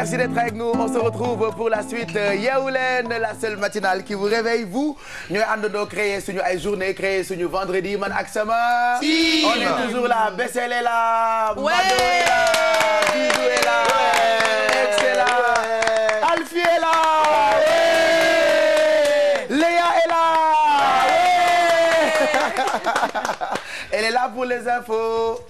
Merci d'être avec nous. On se retrouve pour la suite. Yeewu Leen, la seule matinale qui vous réveille. Vous, ñooy àndandoo créer suñu ay journée, créer suñu vendredi man ak sama. On est toujours là. Bessel est là. Mado est là. Bidou est là. Ex est là. Alfie est là. Léa est là. Elle est là pour les infos.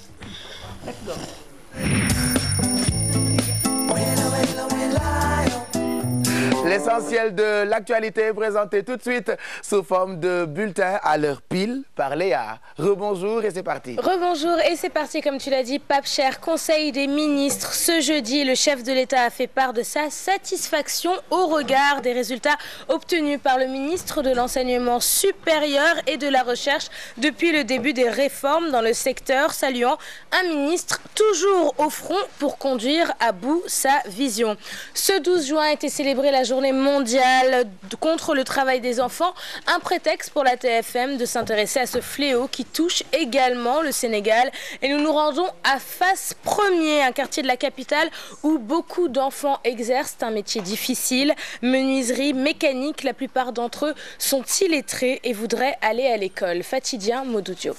L'essentiel de l'actualité présenté tout de suite sous forme de bulletin à l'heure pile par Léa. Rebonjour et c'est parti. Rebonjour et c'est parti, comme tu l'as dit, Pape Cheikh, Conseil des ministres. Ce jeudi, le chef de l'État a fait part de sa satisfaction au regard des résultats obtenus par le ministre de l'Enseignement supérieur et de la Recherche depuis le début des réformes dans le secteur, saluant un ministre toujours au front pour conduire à bout sa vision. Ce 12 juin a été célébrée la journée mondiale contre le travail des enfants, un prétexte pour la TFM de s'intéresser à ce fléau qui touche également le Sénégal. Et nous nous rendons à Fass Premier, un quartier de la capitale où beaucoup d'enfants exercent un métier difficile, menuiserie, mécanique. La plupart d'entre eux sont illettrés et voudraient aller à l'école. Fatidien Modou Diop.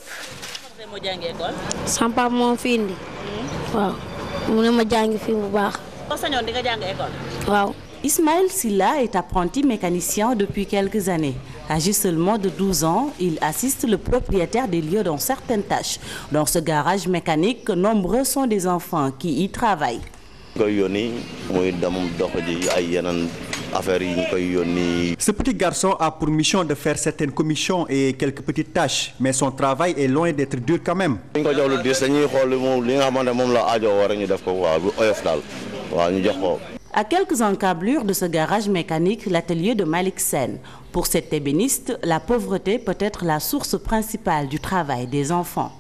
Sama papa moo fi indi. Waaw. Mu ne ma jàngi fi bu baax. Waaw. Ismaël Silla est apprenti mécanicien depuis quelques années. Âgé seulement de 12 ans, il assiste le propriétaire des lieux dans certaines tâches. Dans ce garage mécanique, nombreux sont des enfants qui y travaillent. Ce petit garçon a pour mission de faire certaines commissions et quelques petites tâches, mais son travail est loin d'être dur quand même. À quelques encablures de ce garage mécanique, l'atelier de Malik Sen. Pour cet ébéniste, la pauvreté peut être la source principale du travail des enfants.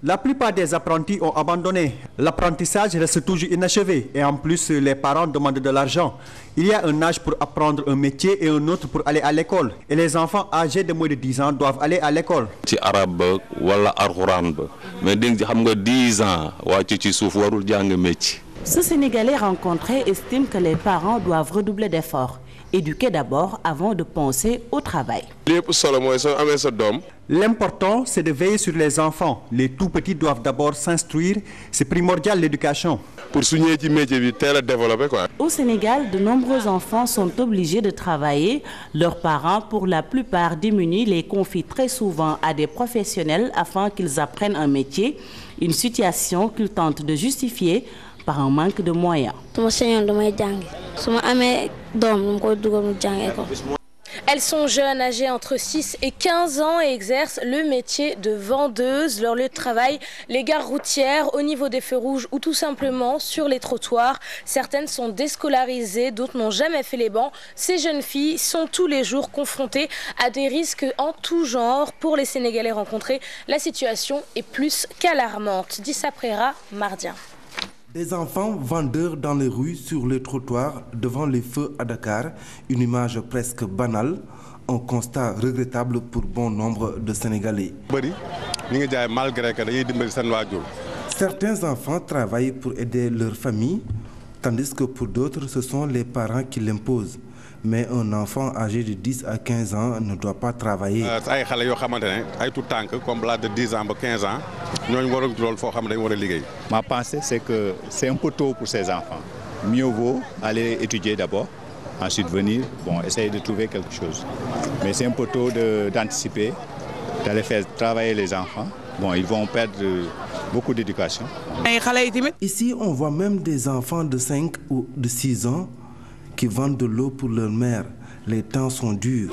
La plupart des apprentis ont abandonné. L'apprentissage reste toujours inachevé et en plus les parents demandent de l'argent. Il y a un âge pour apprendre un métier et un autre pour aller à l'école. Et les enfants âgés de moins de 10 ans doivent aller à l'école. Ce Sénégalais rencontré estime que les parents doivent redoubler d'efforts. Éduquer d'abord avant de penser au travail. L'important, c'est de veiller sur les enfants. Les tout petits doivent d'abord s'instruire. C'est primordial l'éducation. Au Sénégal, de nombreux enfants sont obligés de travailler. Leurs parents, pour la plupart démunis, les confient très souvent à des professionnels afin qu'ils apprennent un métier. Une situation qu'ils tentent de justifier par un manque de moyens. Elles sont jeunes, âgées entre 6 et 15 ans et exercent le métier de vendeuse. Leur lieu de travail, les gares routières, au niveau des feux rouges ou tout simplement sur les trottoirs. Certaines sont déscolarisées, d'autres n'ont jamais fait les bancs. Ces jeunes filles sont tous les jours confrontées à des risques en tout genre. Pour les Sénégalais rencontrés, la situation est plus qu'alarmante. Dissa Préra, Mardien. Des enfants vendeurs dans les rues, sur les trottoirs, devant les feux à Dakar, une image presque banale, un constat regrettable pour bon nombre de Sénégalais. Certains enfants travaillent pour aider leur famille, tandis que pour d'autres, ce sont les parents qui l'imposent. Mais un enfant âgé de 10 à 15 ans ne doit pas travailler. Ma pensée, c'est que c'est un peu tôt pour ces enfants. Mieux vaut aller étudier d'abord, ensuite venir, essayer de trouver quelque chose. Mais c'est un peu tôt d'anticiper, d'aller faire travailler les enfants. Ils vont perdre beaucoup d'éducation. Ici, on voit même des enfants de 5 ou de 6 ans qui vendent de l'eau pour leur mère. Les temps sont durs.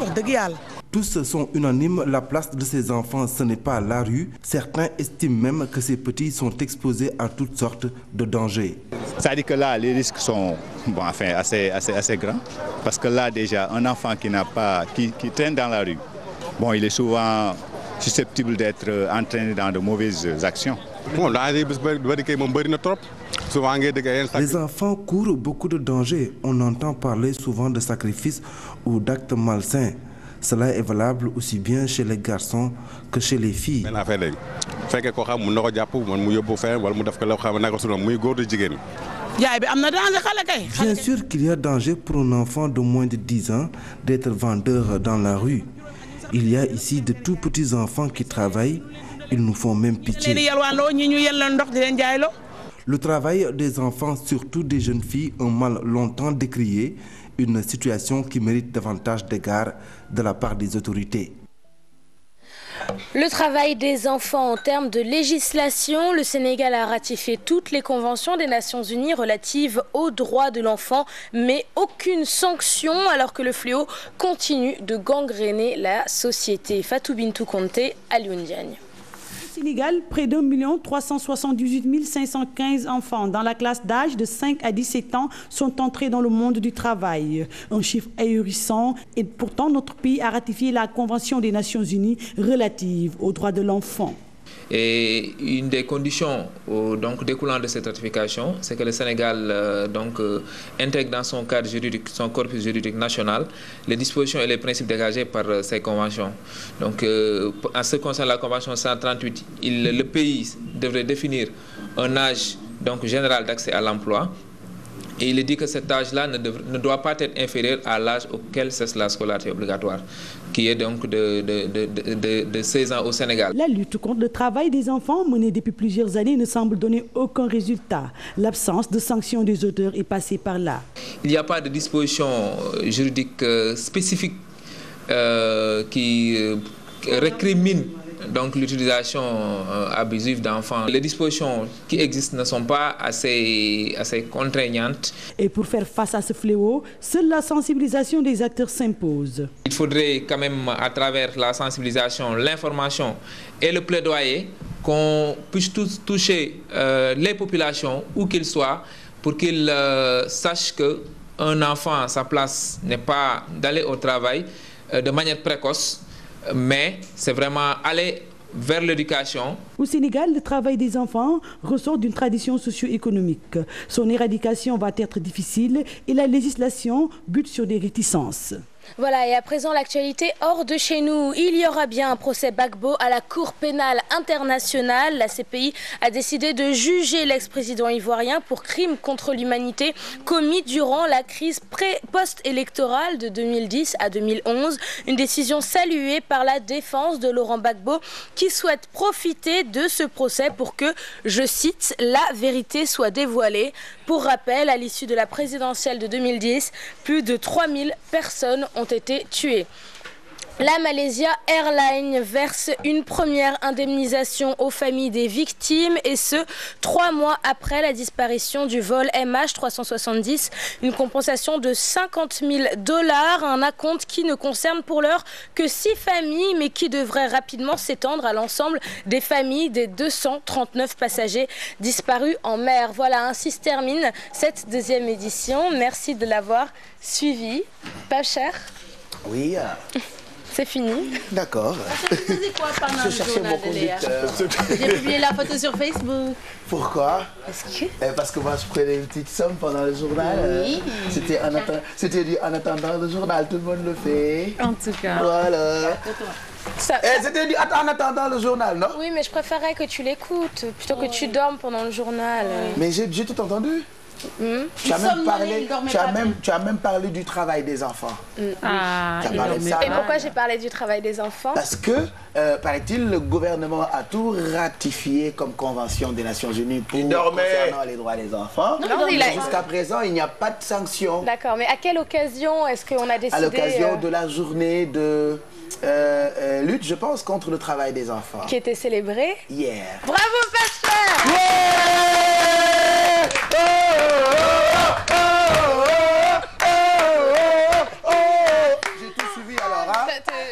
Tous sont unanimes, la place de ces enfants, ce n'est pas la rue. Certains estiment même que ces petits sont exposés à toutes sortes de dangers. C'est-à-dire que là, les risques sont assez grands. Parce que là, déjà, un enfant qui traîne dans la rue, il est souvent susceptible d'être entraîné dans de mauvaises actions. Les enfants courent beaucoup de dangers. On entend parler souvent de sacrifices ou d'actes malsains. Cela est valable aussi bien chez les garçons que chez les filles. Bien sûr qu'il y a danger pour un enfant de moins de 10 ans d'être vendeur dans la rue. Il y a ici de tout petits enfants qui travaillent. Ils nous font même pitié. Le travail des enfants, surtout des jeunes filles, un mal longtemps décrié, une situation qui mérite davantage d'égards de la part des autorités. Le travail des enfants en termes de législation, le Sénégal a ratifié toutes les conventions des Nations Unies relatives aux droits de l'enfant, mais aucune sanction alors que le fléau continue de gangréner la société. Fatou Bintou Conté, Alioune Diagne. Au Sénégal, près d'1 378 515 enfants dans la classe d'âge de 5 à 17 ans sont entrés dans le monde du travail. Un chiffre ahurissant et pourtant notre pays a ratifié la Convention des Nations Unies relative aux droits de l'enfant. Et une des conditions donc, découlant de cette ratification, c'est que le Sénégal intègre dans son cadre juridique, son corpus juridique national, les dispositions et les principes dégagés par ces conventions. Donc, en ce qui concerne la Convention 138, le pays devrait définir un âge général d'accès à l'emploi. Et il est dit que cet âge-là ne doit pas être inférieur à l'âge auquel cesse la scolarité obligatoire, qui est donc de 16 ans au Sénégal. La lutte contre le travail des enfants menée depuis plusieurs années ne semble donner aucun résultat. L'absence de sanctions des auteurs est passée par là. Il n'y a pas de disposition juridique spécifique qui récrimine l'utilisation abusive d'enfants. Les dispositions qui existent ne sont pas assez contraignantes. Et pour faire face à ce fléau, seule la sensibilisation des acteurs s'impose. Il faudrait quand même, à travers la sensibilisation, l'information et le plaidoyer, qu'on puisse toucher les populations, où qu'ils soient, pour qu'ils sachent qu'un enfant, sa place n'est pas d'aller au travail de manière précoce, mais c'est vraiment aller vers l'éducation. Au Sénégal, le travail des enfants ressort d'une tradition socio-économique. Son éradication va être difficile et la législation bute sur des réticences. Voilà, et à présent l'actualité hors de chez nous. Il y aura bien un procès Gbagbo à la Cour pénale internationale. La CPI a décidé de juger l'ex-président ivoirien pour crimes contre l'humanité commis durant la crise post-électorale de 2010 à 2011. Une décision saluée par la défense de Laurent Gbagbo qui souhaite profiter de ce procès pour que, je cite, la vérité soit dévoilée. Pour rappel, à l'issue de la présidentielle de 2010, plus de 3000 personnes ont été tuées. La Malaysia Airlines verse une première indemnisation aux familles des victimes et ce, 3 mois après la disparition du vol MH370. Une compensation de $50 000, un acompte qui ne concerne pour l'heure que 6 familles mais qui devrait rapidement s'étendre à l'ensemble des familles des 239 passagers disparus en mer. Voilà, ainsi se termine cette deuxième édition. Merci de l'avoir suivi. Pas cher? Oui. C'est fini. D'accord. Tu faisais quoi pendant le journal de Léa? J'ai publié la photo sur Facebook. Pourquoi? Parce que moi je prenais une petite somme pendant le journal. Oui. C'était dit en attendant le journal, tout le monde le fait. En tout cas. Voilà. C'était dit en attendant le journal, non? Oui, mais je préférais que tu l'écoutes plutôt que tu dormes pendant le journal. Mais j'ai tout entendu. Tu as même parlé du travail des enfants. Et pourquoi j'ai parlé du travail des enfants? Parce que, paraît-il, le gouvernement a tout ratifié comme convention des Nations Unies concernant les droits des enfants. Jusqu'à présent, il n'y a pas de sanction. D'accord, mais à quelle occasion est-ce qu'on a décidé? À l'occasion de la journée de lutte, je pense, contre le travail des enfants. Qui était célébrée hier. Bravo, Pasteur! J'ai tout suivi alors, hein?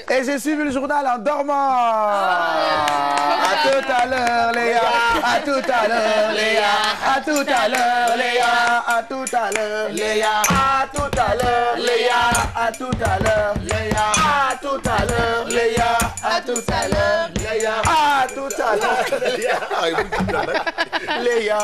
Et j'ai suivi le journal en dormant. À tout à l'heure, Léa. À tout à l'heure, Léa. À tout à l'heure, Léa. À tout à l'heure, Léa. À tout à l'heure, Léa. À tout à l'heure, Léa. À tout à l'heure, Léa. À tout à l'heure, Léa. À tout à l'heure, Léa. Léa.